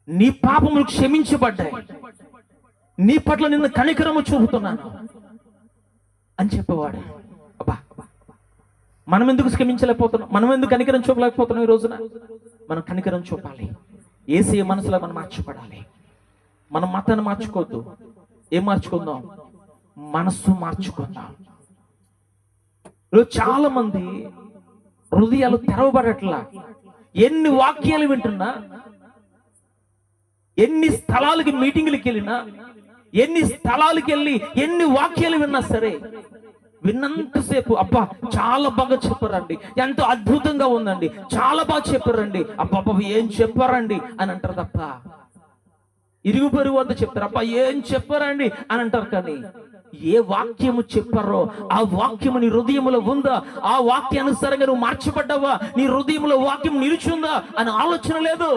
నీ పాపములు క్షమించబడ్డాయి, నీ పట్ల నిన్ను కనికరము చూపుతున్నాను అని చెప్పేవాడు. అబ్బా, మనం ఎందుకు క్షమించలేకపోతున్నాం? మనం ఎందుకు కనికరం చూపలేకపోతున్నాం? ఈ రోజున మనం కనికరం చూపాలి. యేసయ్య మనసులో మనం మార్చబడాలి. మనం మతాన్ని మార్చుకోవద్దు. ఏం మార్చుకుందాం? మనస్సు మార్చుకుందాం. చాలా మంది హృదయాలు తెరవబడట్లా. ఎన్ని వాక్యాలు వింటున్నా, ఎన్ని స్థలాలకి మీటింగ్లకి వెళ్ళినా, ఎన్ని స్థలాలకి వెళ్ళి ఎన్ని వాక్యాలు విన్నా సరే, విన్నంతసేపు అబ్బా చాలా బాగా చెప్పారండి, ఎంతో అద్భుతంగా ఉందండి, చాలా బాగా చెప్పారండి, అబ్బా ఏం చెప్పారండి అని అంటారు తప్ప, ఇరుగు పొరుగు వద్ద చెప్తారు అబ్బా ఏం చెప్పారండి అని అంటారు. కానీ ఏ వాక్యము చెప్పారో ఆ వాక్యము నీ హృదయములో ఉందా? ఆ వాక్యానుసారంగా నువ్వు మార్చబడ్డావా? నీ హృదయంలో వాక్యం నిలిచుందా అని ఆలోచన లేదు.